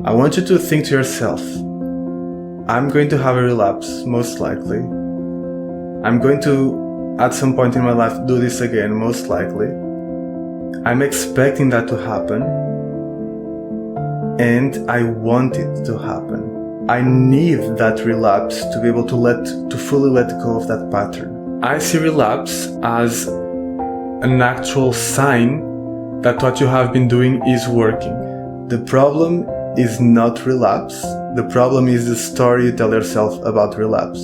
I want you to think to yourself, I'm going to have a relapse, most likely. I'm going to, at some point in my life, do this again, most likely. I'm expecting that to happen. And I want it to happen. I need that relapse to be able to fully let go of that pattern. I see relapse as an actual sign that what you have been doing is working. The problem is not relapse. The problem is the story you tell yourself about relapse.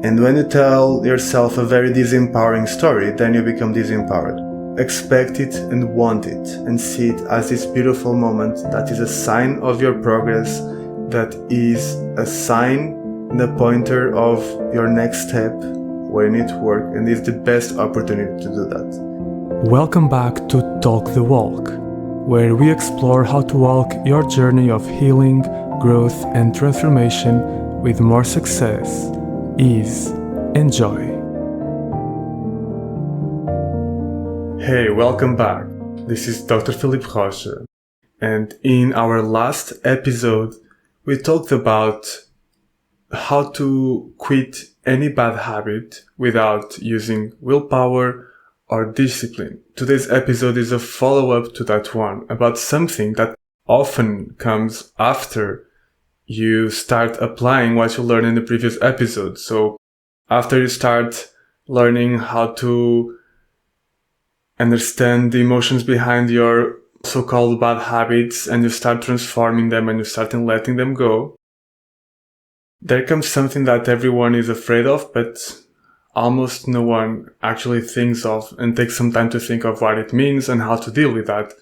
And when you tell yourself a very disempowering story, then you become disempowered. Expect it and want it, and see it as this beautiful moment that is a sign of your progress, that is a sign and a pointer of your next step where you need to work, and is the best opportunity to do that. Welcome back to Talk the Walk, where we explore how to walk your journey of healing, growth, and transformation with more success, ease, and joy. Hey, welcome back. This is Dr. Felipe Rocha, and in our last episode, we talked about how to quit any bad habit without using willpower or discipline. Today's episode is a follow-up to that one, about something that often comes after you start applying what you learned in the previous episode. So after you start learning how to understand the emotions behind your so-called bad habits, and you start transforming them and you start letting them go, there comes something that everyone is afraid of, but almost no one actually thinks of and takes some time to think of what it means and how to deal with that,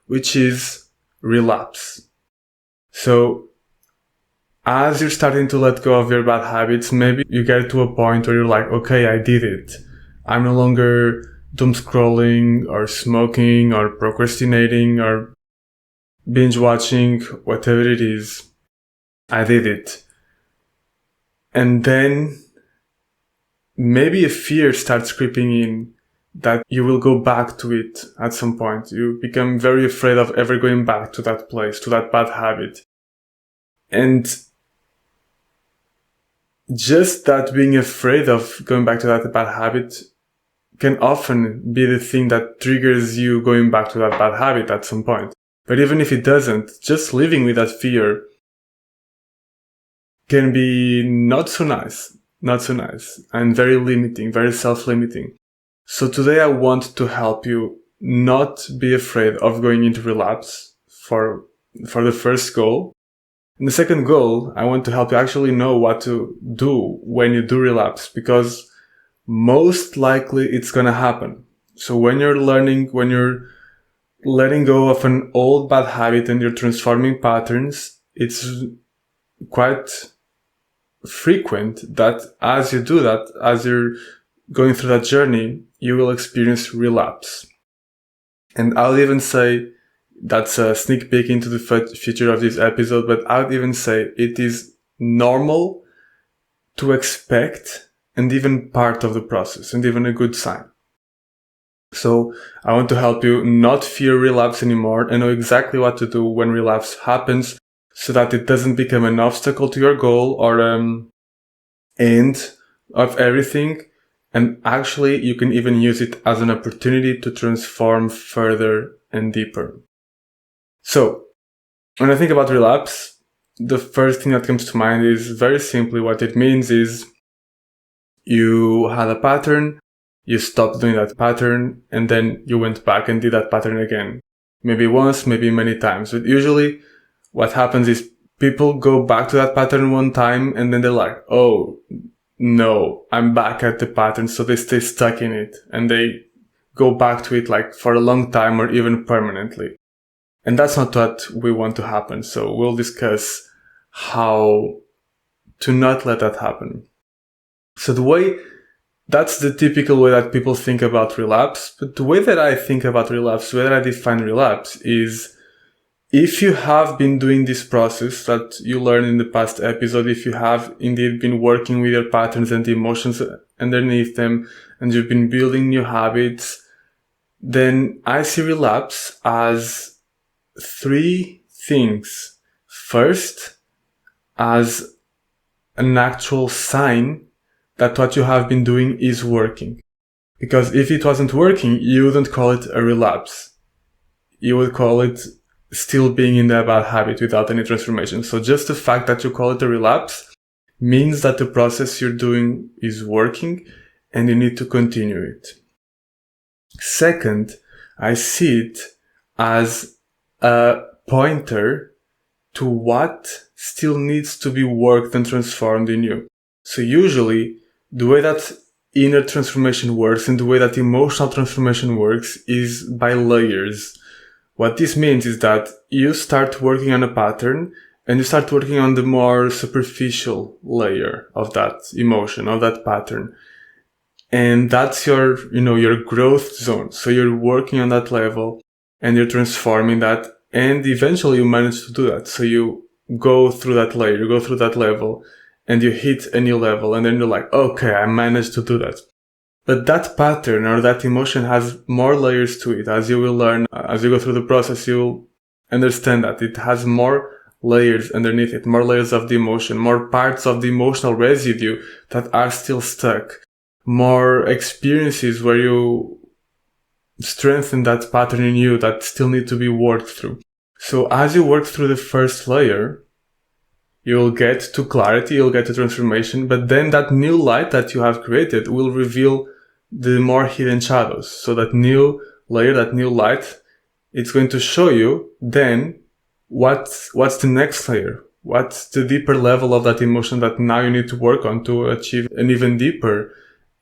which is relapse. So as you're starting to let go of your bad habits, maybe you get to a point where you're like, okay, I did it. I'm no longer doom scrolling or smoking or procrastinating or binge watching, whatever it is. I did it. And then maybe a fear starts creeping in that you will go back to it at some point. You become very afraid of ever going back to that place, to that bad habit. And just that being afraid of going back to that bad habit can often be the thing that triggers you going back to that bad habit at some point. But even if it doesn't, just living with that fear can be not so nice, and very limiting, very self-limiting. So today I want to help you not be afraid of going into relapse for the first goal. And the second goal, I want to help you actually know what to do when you do relapse, because most likely it's going to happen. So when you're letting go of an old bad habit and you're transforming patterns, it's quite frequent that as you do that, as you're going through that journey, you will experience relapse. And I'll even say, that's a sneak peek into the future of this episode, but I would even say it is normal to expect, and even part of the process, and even a good sign. So I want to help you not fear relapse anymore and know exactly what to do when relapse happens, so that it doesn't become an obstacle to your goal or end of everything. And actually, you can even use it as an opportunity to transform further and deeper. So when I think about relapse, the first thing that comes to mind is very simply what it means is you had a pattern, you stopped doing that pattern, and then you went back and did that pattern again. Maybe once, maybe many times. But usually what happens is people go back to that pattern one time and then they're like, oh no, I'm back at the pattern. So they stay stuck in it and they go back to it like for a long time or even permanently. And that's not what we want to happen. So we'll discuss how to not let that happen. So that's the typical way that people think about relapse. But the way that I think about relapse, the way that I define relapse is, if you have been doing this process that you learned in the past episode, if you have indeed been working with your patterns and the emotions underneath them, and you've been building new habits, then I see relapse as three things. first as an actual sign that what you have been doing is working. Because if it wasn't working, you wouldn't call it a relapse. You would call it still being in that bad habit without any transformation. So just the fact that you call it a relapse means that the process you're doing is working and you need to continue it. Second, I see it as a pointer to what still needs to be worked and transformed in you. So usually, the way that inner transformation works and the way that emotional transformation works is by layers. What this means is that you start working on a pattern and you start working on the more superficial layer of that emotion, of that pattern. And that's your growth zone. So you're working on that level and you're transforming that, and eventually you manage to do that. So you go through that layer, you go through that level, and you hit a new level, and then you're like, okay, I managed to do that. But that pattern or that emotion has more layers to it. As you will learn, as you go through the process, you'll understand that it has more layers underneath it, more layers of the emotion, more parts of the emotional residue that are still stuck, more experiences where you strengthen that pattern in you that still need to be worked through. So as you work through the first layer, you'll get to clarity, you'll get to transformation, but then that new light that you have created will reveal the more hidden shadows. So that new layer, that new light, it's going to show you then what's the next layer, what's the deeper level of that emotion that now you need to work on to achieve an even deeper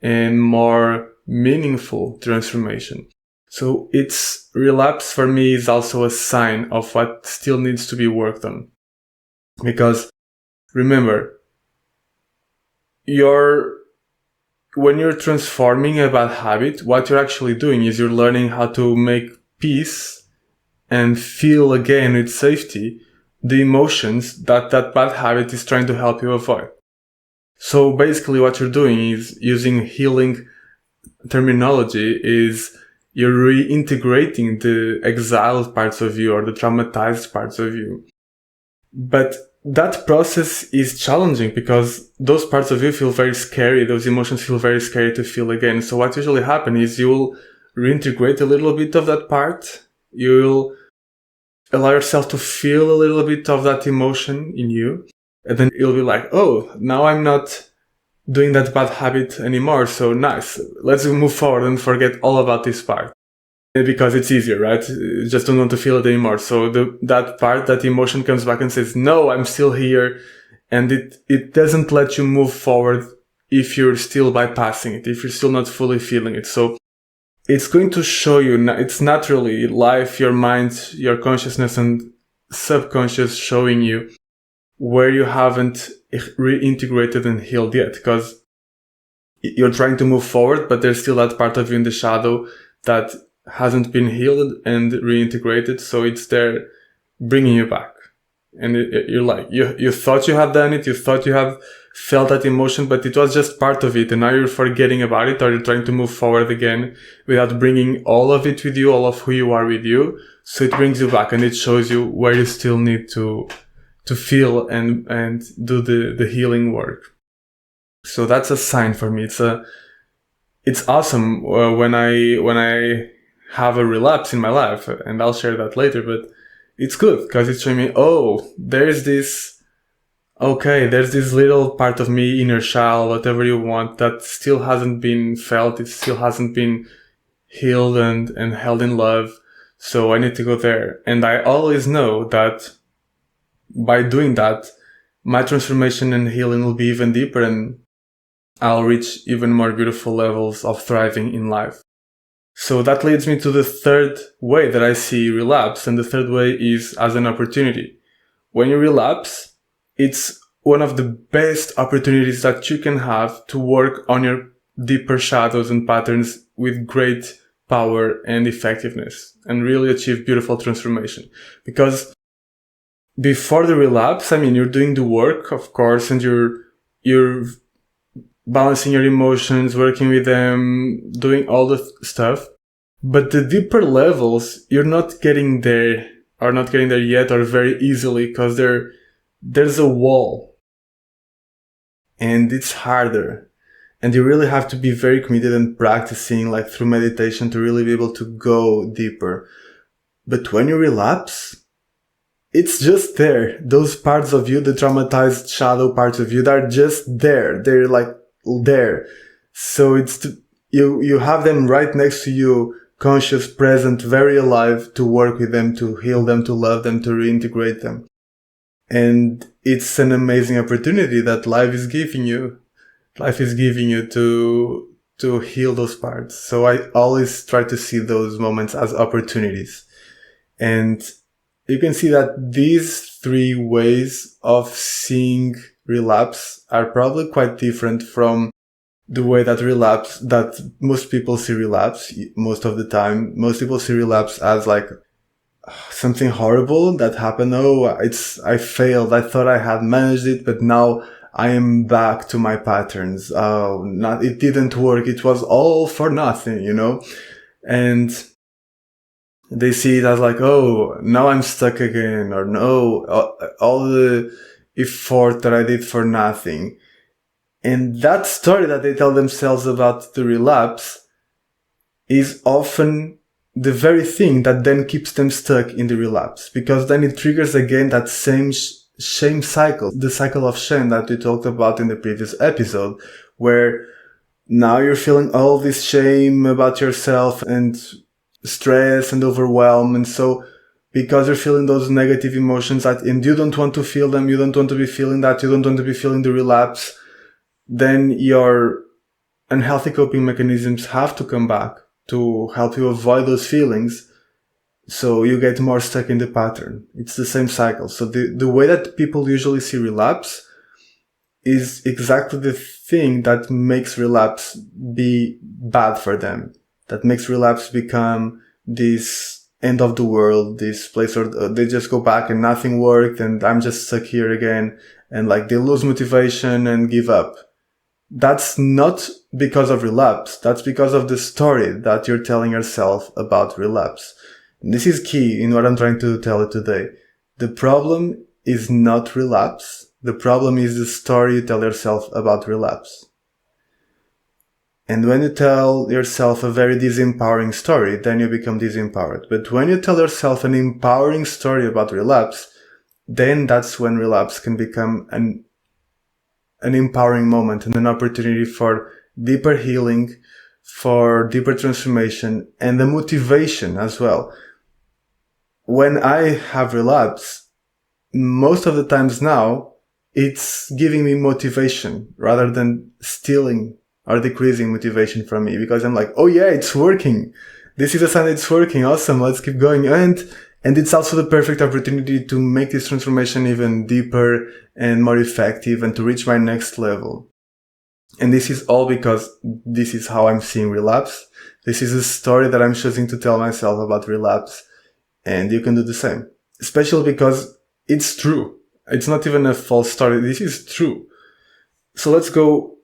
and more meaningful transformation. So relapse for me is also a sign of what still needs to be worked on. Because remember, when you're transforming a bad habit, what you're actually doing is you're learning how to make peace and feel again with safety the emotions that bad habit is trying to help you avoid. So basically what you're doing is, using healing terminology, is you're reintegrating the exiled parts of you or the traumatized parts of you. But that process is challenging because those parts of you feel very scary. Those emotions feel very scary to feel again. So what usually happens is you'll reintegrate a little bit of that part. You'll allow yourself to feel a little bit of that emotion in you. And then you'll be like, oh, now I'm not doing that bad habit anymore. So nice. Let's move forward and forget all about this part. Because it's easier, right? You just don't want to feel it anymore. So that emotion comes back and says, no, I'm still here. And it doesn't let you move forward if you're still bypassing it, if you're still not fully feeling it. So it's going to show you, it's naturally life, your mind, your consciousness and subconscious showing you where you haven't reintegrated and healed yet. Because you're trying to move forward, but there's still that part of you in the shadow that hasn't been healed and reintegrated, so it's there bringing you back. And you're like, you thought you had done it, you thought you have felt that emotion, but it was just part of it, and now you're forgetting about it, or you're trying to move forward again without bringing all of it with you, all of who you are with you. So it brings you back and it shows you where you still need to feel and do the healing work. So that's a sign for me. It's awesome when I have a relapse in my life, and I'll share that later, but it's good because it's showing me, oh, there's this little part of me, inner child, whatever you want, that still hasn't been felt, it still hasn't been healed and held in love, so I need to go there. And I always know that by doing that, my transformation and healing will be even deeper, and I'll reach even more beautiful levels of thriving in life. So that leads me to the third way that I see relapse, and the third way is as an opportunity. When you relapse, it's one of the best opportunities that you can have to work on your deeper shadows and patterns with great power and effectiveness and really achieve beautiful transformation. Because before the relapse, you're doing the work, of course, and you're balancing your emotions, working with them, doing all the stuff. But the deeper levels, you're not getting there, or not getting there yet, or very easily, because they're there's a wall, and it's harder. And you really have to be very committed and practicing, like through meditation, to really be able to go deeper. But when you relapse, it's just there. Those parts of you, the traumatized shadow parts of you, they're just there. They're like there. So you have them right next to you, conscious, present, very alive, to work with them, to heal them, to love them, to reintegrate them. And it's an amazing opportunity that life is giving you. Life is giving you to heal those parts. So I always try to see those moments as opportunities. And you can see that these three ways of seeing relapse are probably quite different from the way that most people see relapse most of the time. Most people see relapse as like something horrible that happened. Oh, I failed. I thought I had managed it, but now I am back to my patterns. Oh, it didn't work. It was all for nothing, and they see it as like, oh, now I'm stuck again, or no, all the effort that I did for nothing. And that story that they tell themselves about the relapse is often the very thing that then keeps them stuck in the relapse, because then it triggers again that same shame cycle, the cycle of shame that we talked about in the previous episode, where now you're feeling all this shame about yourself and stress and overwhelm. And so because you're feeling those negative emotions and you don't want to feel them, you don't want to be feeling that, you don't want to be feeling the relapse, then your unhealthy coping mechanisms have to come back to help you avoid those feelings. So you get more stuck in the pattern. It's the same cycle. So the way that people usually see relapse is exactly the thing that makes relapse be bad for them. That makes relapse become this end of the world, this place where they just go back and nothing worked and I'm just stuck here again. And like they lose motivation and give up. That's not because of relapse. That's because of the story that you're telling yourself about relapse. And this is key in what I'm trying to tell you today. The problem is not relapse. The problem is the story you tell yourself about relapse. And when you tell yourself a very disempowering story, then you become disempowered. But when you tell yourself an empowering story about relapse, then that's when relapse can become an empowering moment and an opportunity for deeper healing, for deeper transformation, and the motivation as well. When I have relapse, most of the times now, it's giving me motivation rather than stealing or decreasing motivation from me, because I'm like, oh yeah, it's working. This is a sign that it's working. Awesome. Let's keep going. And it's also the perfect opportunity to make this transformation even deeper and more effective and to reach my next level. And this is all because this is how I'm seeing relapse. This is a story that I'm choosing to tell myself about relapse. And you can do the same, especially because it's true. It's not even a false story. This is true. So let's go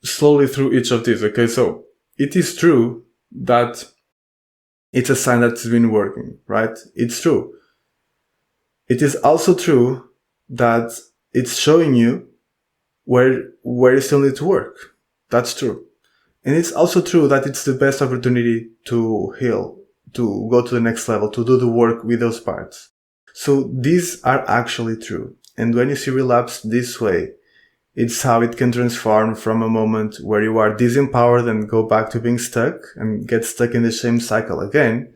slowly through each of these. Okay. So it is true that it's a sign that's been working, right? It's true. It is also true that it's showing you where you still need to work. That's true. And it's also true that it's the best opportunity to heal, to go to the next level, to do the work with those parts. So these are actually true. And when you see relapse this way, it's how it can transform from a moment where you are disempowered and go back to being stuck and get stuck in the same cycle again,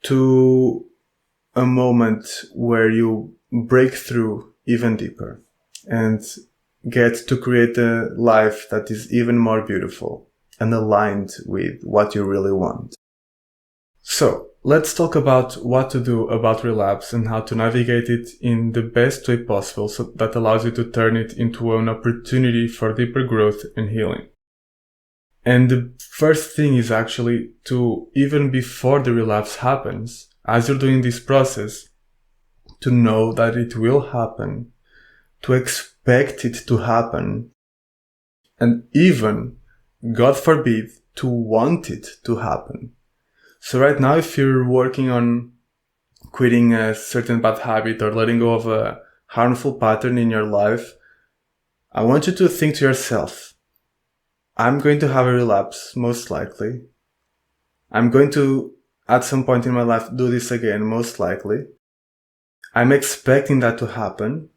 to a moment where you break through even deeper and get to create a life that is even more beautiful and aligned with what you really want. So let's talk about what to do about relapse and how to navigate it in the best way possible, so that allows you to turn it into an opportunity for deeper growth and healing. And the first thing is actually to, even before the relapse happens, as you're doing this process, to know that it will happen, to expect it to happen, and even, God forbid, to want it to happen. So right now, if you're working on quitting a certain bad habit or letting go of a harmful pattern in your life, I want you to think to yourself, I'm going to have a relapse, most likely. I'm going to, at some point in my life, do this again, most likely. I'm expecting that to happen.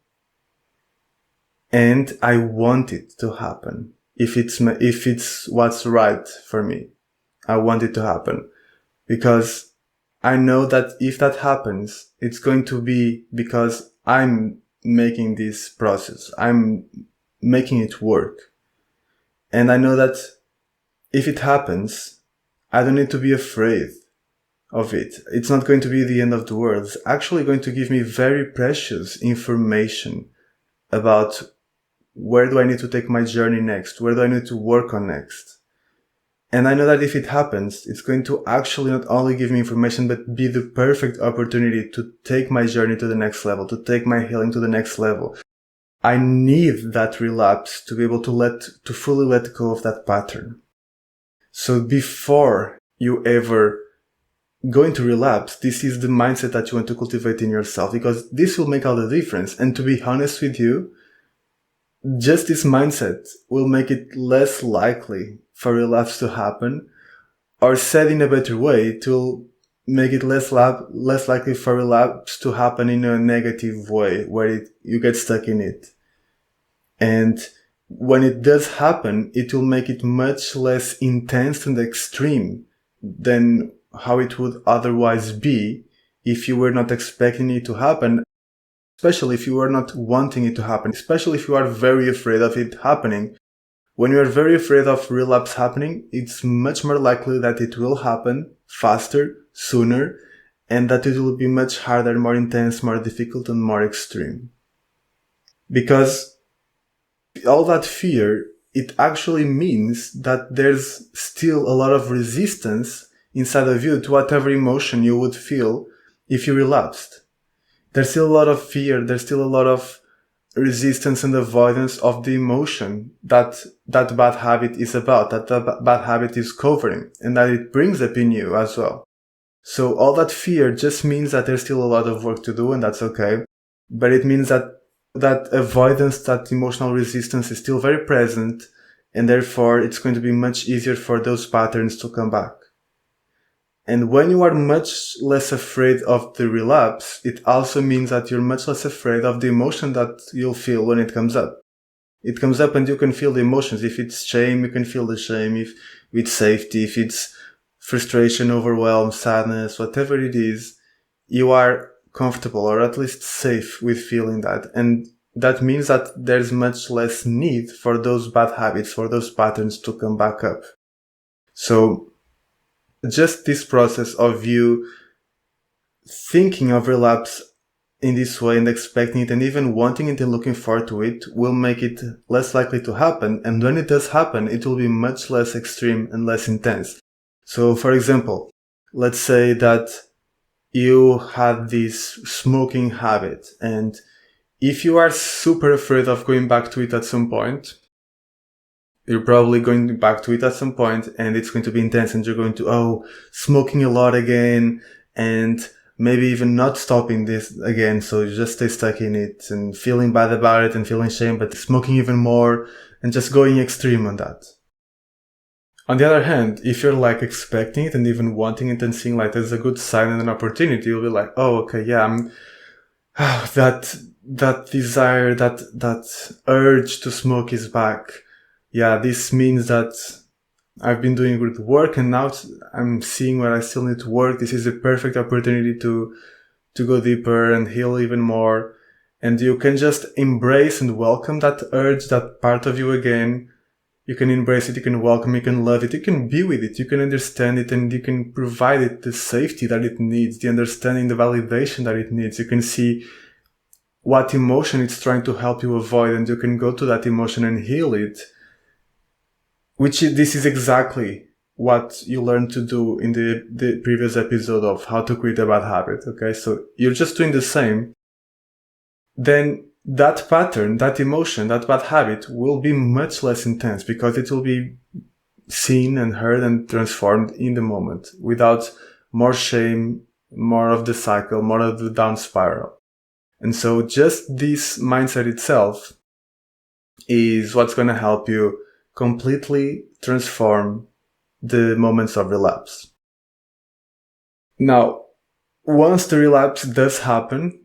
And I want it to happen. If it's what's right for me, I want it to happen. Because I know that if that happens, it's going to be because I'm making this process. I'm making it work. And I know that if it happens, I don't need to be afraid of it. It's not going to be the end of the world. It's actually going to give me very precious information about where do I need to take my journey next? Where do I need to work on next? And I know that if it happens, it's going to actually not only give me information, but be the perfect opportunity to take my journey to the next level, to take my healing to the next level. I need that relapse to be able to fully let go of that pattern. So before you ever go into relapse, this is the mindset that you want to cultivate in yourself, because this will make all the difference. And to be honest with you, just this mindset will make it less likely for relapse to happen, or said in a better way, it will make it less likely for relapse to happen in a negative way where you get stuck in it. And when it does happen, it will make it much less intense and extreme than how it would otherwise be if you were not expecting it to happen. Especially if you are not wanting it to happen, especially if you are very afraid of it happening. When you are very afraid of relapse happening, it's much more likely that it will happen faster, sooner, and that it will be much harder, more intense, more difficult, and more extreme. Because all that fear, it actually means that there's still a lot of resistance inside of you to whatever emotion you would feel if you relapsed. There's still a lot of fear, there's still a lot of resistance and avoidance of the emotion that bad habit is about, that bad habit is covering, and that it brings up in you as well. So all that fear just means that there's still a lot of work to do, and that's okay. But it means that avoidance, that emotional resistance is still very present, and therefore it's going to be much easier for those patterns to come back. And when you are much less afraid of the relapse, it also means that you're much less afraid of the emotion that you'll feel when it comes up. It comes up and you can feel the emotions. If it's shame, you can feel the shame. If it's safety, if it's frustration, overwhelm, sadness, whatever it is, you are comfortable or at least safe with feeling that. And that means that there's much less need for those bad habits, for those patterns to come back up. So just this process of you thinking of relapse in this way and expecting it and even wanting it and looking forward to it will make it less likely to happen. And when it does happen, it will be much less extreme and less intense. So for example, let's say that you had this smoking habit, and if you are super afraid of going back to it at some point, you're probably going back to it at some point and it's going to be intense and you're going to, smoking a lot again and maybe even not stopping this again. So you just stay stuck in it and feeling bad about it and feeling shame, but smoking even more and just going extreme on that. On the other hand, if you're like expecting it and even wanting it and seeing like there's a good sign and an opportunity, you'll be like, I'm that desire, that urge to smoke is back. Yeah, this means that I've been doing good work and now I'm seeing where I still need to work. This is a perfect opportunity to go deeper and heal even more. And you can just embrace and welcome that urge, that part of you again. You can embrace it, you can welcome it, you can love it, you can be with it, you can understand it, and you can provide it the safety that it needs, the understanding, the validation that it needs. You can see what emotion it's trying to help you avoid, and you can go to that emotion and heal it. This is exactly what you learned to do in the previous episode of How to Quit a Bad Habit, okay? So you're just doing the same. Then that pattern, that emotion, that bad habit will be much less intense because it will be seen and heard and transformed in the moment without more shame, more of the cycle, more of the down spiral. And so just this mindset itself is what's going to help you completely transform the moments of relapse. Now, once the relapse does happen,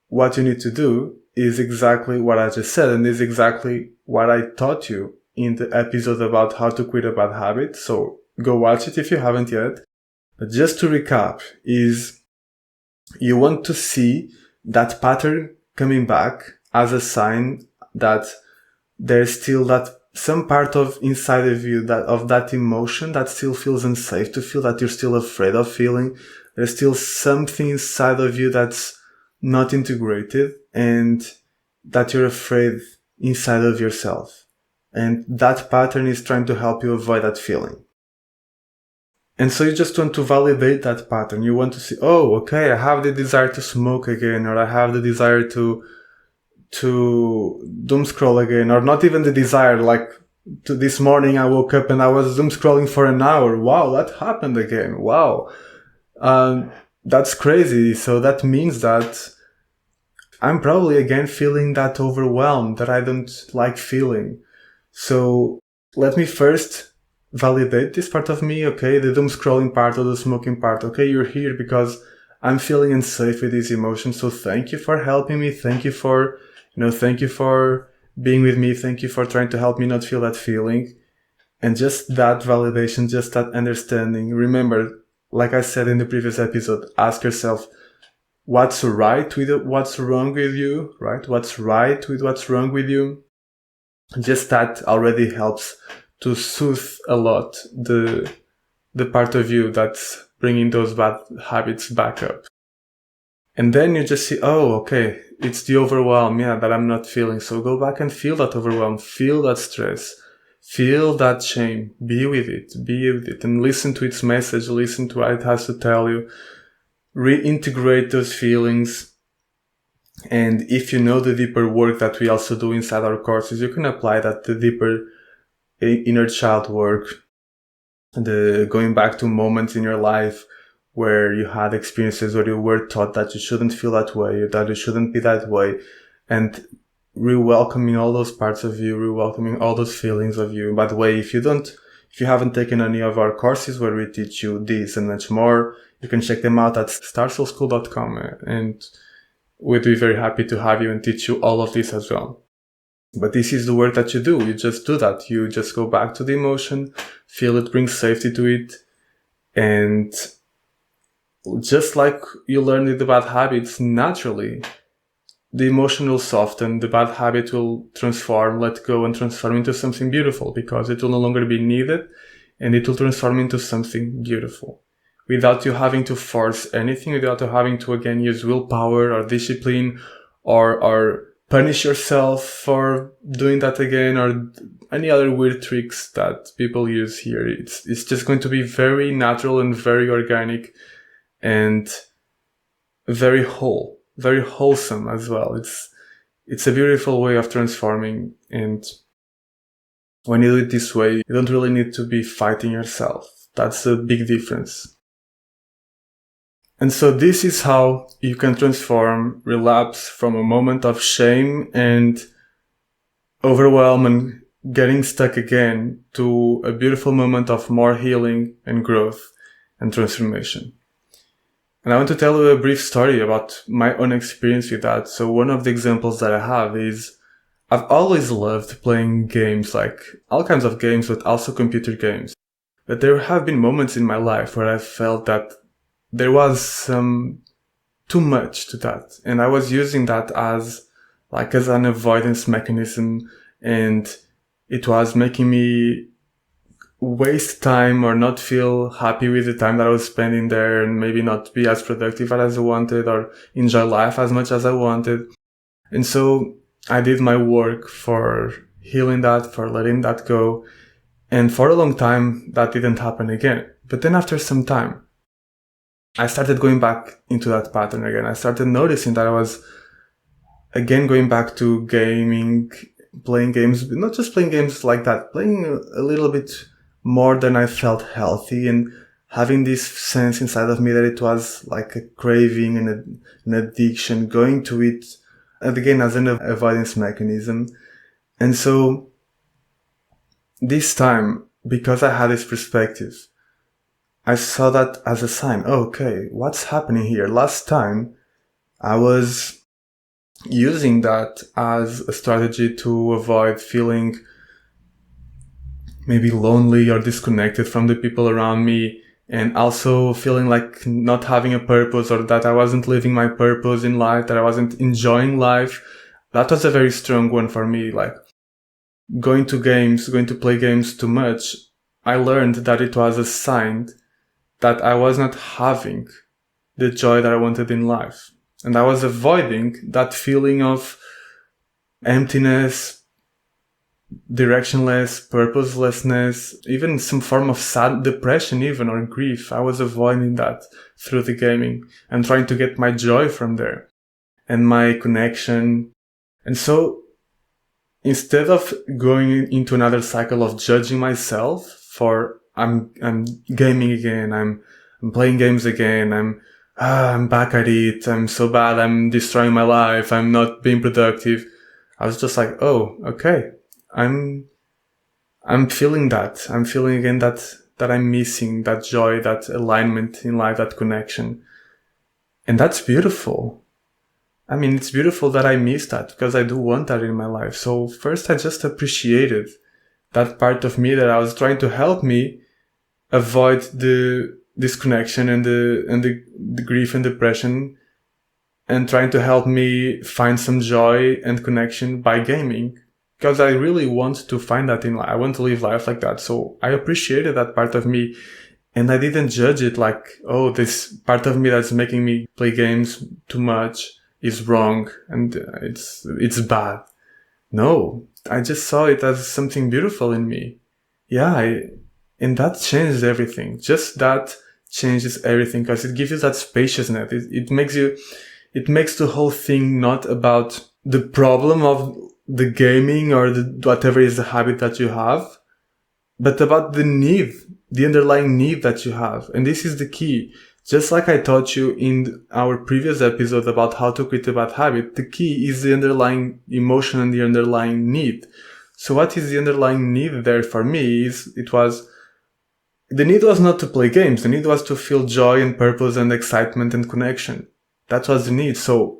what you need to do is exactly what I just said, and is exactly what I taught you in the episode about how to quit a bad habit. So go watch it if you haven't yet. But just to recap, is you want to see that pattern coming back as a sign that there's still that some part of inside of you that emotion that still feels unsafe to feel, that you're still afraid of feeling. There's still something inside of you that's not integrated and that you're afraid inside of yourself. And that pattern is trying to help you avoid that feeling. And so you just want to validate that pattern. You want to see, oh, okay, I have the desire to smoke again, or I have the desire to doom scroll again, or not even the desire, like this morning I woke up and I was doom scrolling for an hour. Wow, that happened again. Wow. That's crazy. So that means that I'm probably again feeling that overwhelmed that I don't like feeling. So let me first validate this part of me. Okay, the doom scrolling part or the smoking part. Okay, you're here because I'm feeling unsafe with these emotions. So thank you for helping me. Thank you for being with me. Thank you for trying to help me not feel that feeling. And just that validation, just that understanding. Remember, like I said in the previous episode, ask yourself, what's right with what's wrong with you, right? What's right with what's wrong with you? Just that already helps to soothe a lot the part of you that's bringing those bad habits back up. And then you just see, oh, okay, it's the overwhelm, that I'm not feeling. So go back and feel that overwhelm, feel that stress, feel that shame, be with it, and listen to its message, listen to what it has to tell you, reintegrate those feelings. And if you know the deeper work that we also do inside our courses, you can apply that, the deeper inner child work, the going back to moments in your life where you had experiences where you were taught that you shouldn't feel that way, that you shouldn't be that way, and re-welcoming all those parts of you, re-welcoming all those feelings of you. By the way, if you haven't taken any of our courses where we teach you this and much more, you can check them out at starsoulschool.com, and we'd be very happy to have you and teach you all of this as well. But this is the work that you do. You just do that. You just go back to the emotion, feel it, bring safety to it, and just like you learn with the bad habits, naturally, the emotion will soften, the bad habit will transform, let go, and transform into something beautiful, because it will no longer be needed, and it will transform into something beautiful. Without you having to force anything, without you having to, again, use willpower or discipline or punish yourself for doing that again, or any other weird tricks that people use here. It's just going to be very natural and very organic and very wholesome as well. It's a beautiful way of transforming, and when you do it this way, you don't really need to be fighting yourself. That's a big difference. And so this is how you can transform relapse from a moment of shame and overwhelm and getting stuck again to a beautiful moment of more healing and growth and transformation. And I want to tell you a brief story about my own experience with that. So one of the examples that I have is I've always loved playing games, like all kinds of games, but also computer games. But there have been moments in my life where I felt that there was some too much to that. And I was using that as an avoidance mechanism, and it was making me waste time or not feel happy with the time that I was spending there, and maybe not be as productive as I wanted or enjoy life as much as I wanted. And so I did my work for healing that, for letting that go. And for a long time, that didn't happen again. But then after some time, I started going back into that pattern again. I started noticing that I was again going back to gaming, playing games, but not just playing games like that, playing a little bit more than I felt healthy. And having this sense inside of me that it was like a craving and an addiction, going to it, and again, as an avoidance mechanism. And so this time, because I had this perspective, I saw that as a sign. Oh, okay, what's happening here? Last time I was using that as a strategy to avoid feeling maybe lonely or disconnected from the people around me, and also feeling like not having a purpose, or that I wasn't living my purpose in life, that I wasn't enjoying life. That was a very strong one for me. Like going to play games too much, I learned that it was a sign that I was not having the joy that I wanted in life. And I was avoiding that feeling of emptiness, directionless, purposelessness, even some form of sad depression even, or grief. I was avoiding that through the gaming and trying to get my joy from there and my connection. And so instead of going into another cycle of judging myself for I'm gaming again, I'm playing games again, I'm back at it, I'm so bad, I'm destroying my life, I'm not being productive, I was just like, oh, okay, I'm feeling that. I'm feeling again that I'm missing that joy, that alignment in life, that connection. And that's beautiful. I mean, it's beautiful that I miss that, because I do want that in my life. So first I just appreciated that part of me that I was trying to help me avoid the disconnection and the grief and depression, and trying to help me find some joy and connection by gaming. Because I really want to find that in life. I want to live life like that. So I appreciated that part of me, and I didn't judge it like, oh, this part of me that's making me play games too much is wrong and it's bad. No, I just saw it as something beautiful in me. Yeah, and that changed everything. Just that changes everything, because it gives you that spaciousness. It makes the whole thing not about the problem of the gaming or whatever is the habit that you have, but about the need, the underlying need that you have. And this is the key. Just like I taught you in our previous episode about how to quit a bad habit, the key is the underlying emotion and the underlying need. So what is the underlying need there for me the need was not to play games. The need was to feel joy and purpose and excitement and connection. That was the need. So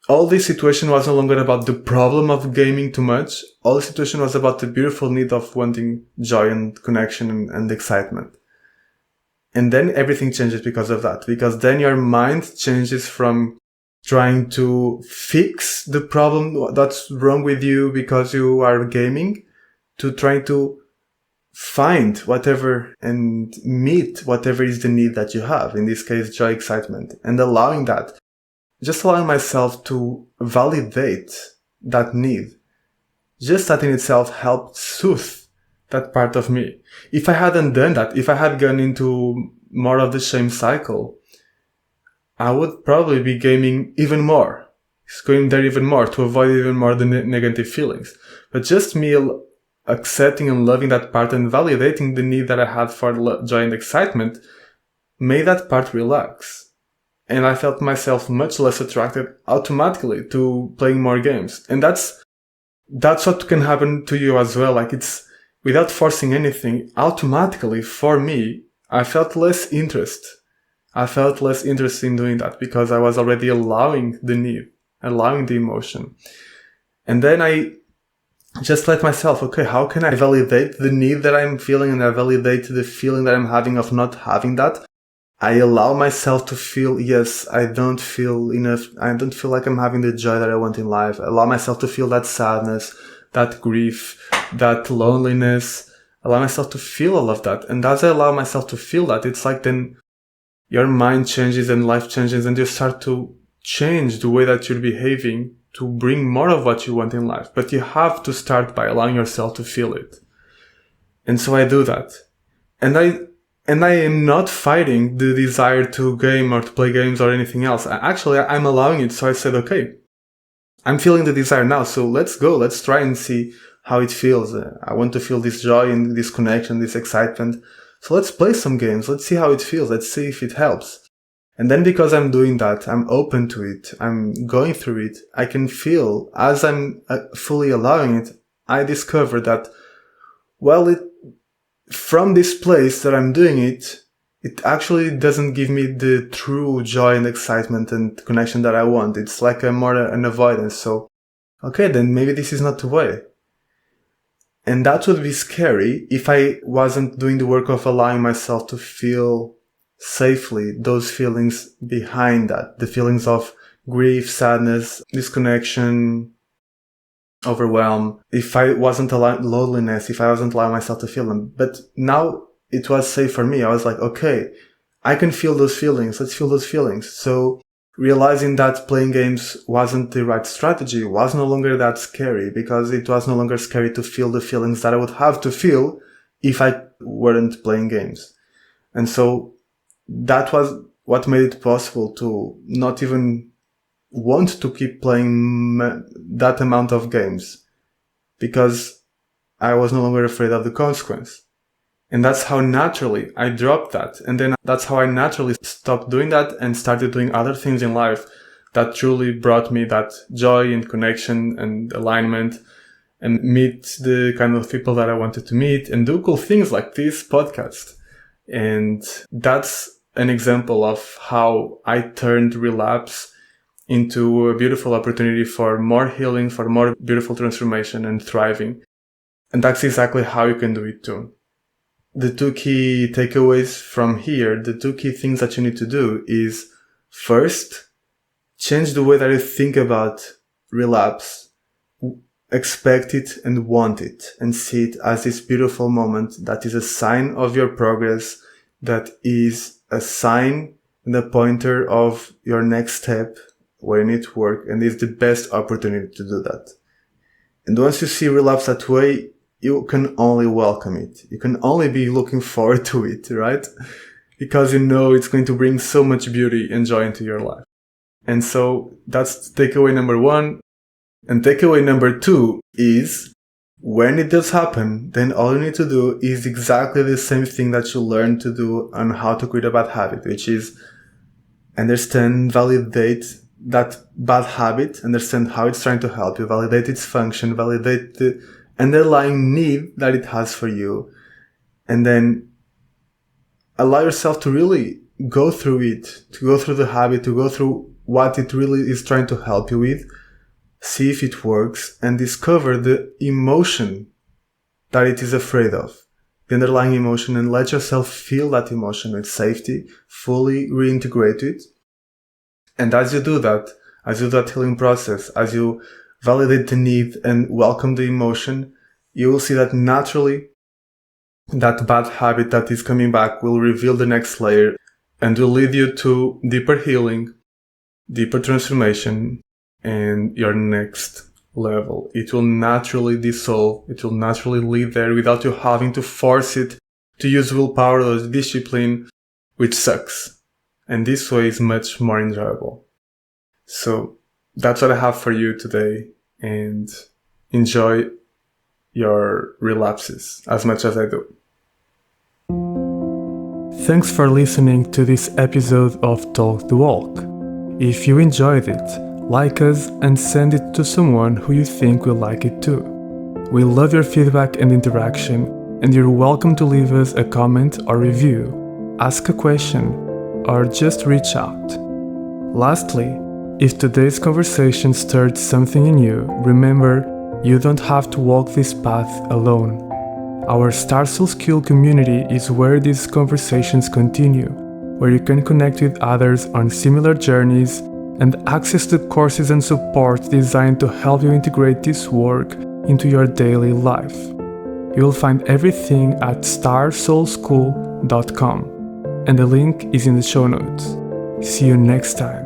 all this situation was no longer about the problem of gaming too much. All the situation was about the beautiful need of wanting joy and connection and excitement. And then everything changes because of that. Because then your mind changes from trying to fix the problem that's wrong with you because you are gaming, to trying to find whatever and meet whatever is the need that you have. In this case, joy, excitement, and allowing that. Just allowing myself to validate that need. Just that in itself helped soothe that part of me. If I hadn't done that, if I had gone into more of the shame cycle, I would probably be gaming even more. Going there even more to avoid even more the negative feelings. But just me accepting and loving that part and validating the need that I had for joy and excitement made that part relax. And I felt myself much less attracted automatically to playing more games. And that's what can happen to you as well. Like, it's without forcing anything, automatically for me, I felt less interest. I felt less interest in doing that because I was already allowing the need, allowing the emotion. And then I just let myself, okay, how can I validate the need that I'm feeling, and I validate the feeling that I'm having of not having that? I allow myself to feel, yes, I don't feel enough. I don't feel like I'm having the joy that I want in life. I allow myself to feel that sadness, that grief, that loneliness. Allow myself to feel all of that. And as I allow myself to feel that, it's like then your mind changes and life changes, and you start to change the way that you're behaving to bring more of what you want in life. But you have to start by allowing yourself to feel it. And so I do that. And I am not fighting the desire to game or to play games or anything else. I'm allowing it. So I said, okay, I'm feeling the desire now. So let's go. Let's try and see how it feels. I want to feel this joy and this connection, this excitement. So let's play some games. Let's see how it feels. Let's see if it helps. And then because I'm doing that, I'm open to it. I'm going through it. I can feel as I'm fully allowing it, I discover that, well, from this place that I'm doing it, it actually doesn't give me the true joy and excitement and connection that I want. It's like more an avoidance. So, okay, then maybe this is not the way. And that would be scary if I wasn't doing the work of allowing myself to feel safely those feelings behind that. The feelings of grief, sadness, disconnection, overwhelm. If I wasn't allowing loneliness, if I wasn't allowing myself to feel them. But now it was safe for me. I was like, okay, I can feel those feelings. Let's feel those feelings. So realizing that playing games wasn't the right strategy was no longer that scary, because it was no longer scary to feel the feelings that I would have to feel if I weren't playing games. And so that was what made it possible to not even want to keep playing that amount of games, because I was no longer afraid of the consequence. And that's how naturally I dropped that. And then that's how I naturally stopped doing that and started doing other things in life that truly brought me that joy and connection and alignment, and meet the kind of people that I wanted to meet and do cool things like this podcast. And that's an example of how I turned Relapse into a beautiful opportunity for more healing, for more beautiful transformation and thriving. And that's exactly how you can do it too. The two key takeaways from here, the two key things that you need to do is, first, change the way that you think about relapse. Expect it and want it, and see it as this beautiful moment that is a sign of your progress, that is a sign and a pointer of your next step where you need to work, and is the best opportunity to do that. And once you see relapse that way, you can only welcome it. You can only be looking forward to it, right? Because you know it's going to bring so much beauty and joy into your life. And so that's takeaway number one. And takeaway number two is, when it does happen, then all you need to do is exactly the same thing that you learned to do on how to quit a bad habit, which is understand, validate that bad habit, understand how it's trying to help you, validate its function, validate the underlying need that it has for you, and then allow yourself to really go through it, to go through the habit, to go through what it really is trying to help you with, see if it works, and discover the emotion that it is afraid of, the underlying emotion, and let yourself feel that emotion with safety, fully reintegrate it. And as you do that healing process, as you validate the need and welcome the emotion, you will see that naturally that bad habit that is coming back will reveal the next layer and will lead you to deeper healing, deeper transformation, and your next level. It will naturally dissolve. It will naturally lead there without you having to force it to use willpower or discipline, which sucks. And this way is much more enjoyable. So that's what I have for you today, and enjoy your relapses as much as I do. Thanks for listening to this episode of Talk the Walk. If you enjoyed it, like us and send it to someone who you think will like it too. We love your feedback and interaction, and you're welcome to leave us a comment or review, ask a question, or just reach out. Lastly, if today's conversation stirred something in you, remember, you don't have to walk this path alone. Our Star Soul Skill community is where these conversations continue, where you can connect with others on similar journeys and access the courses and support designed to help you integrate this work into your daily life. You will find everything at starsoulschool.com, and the link is in the show notes. See you next time.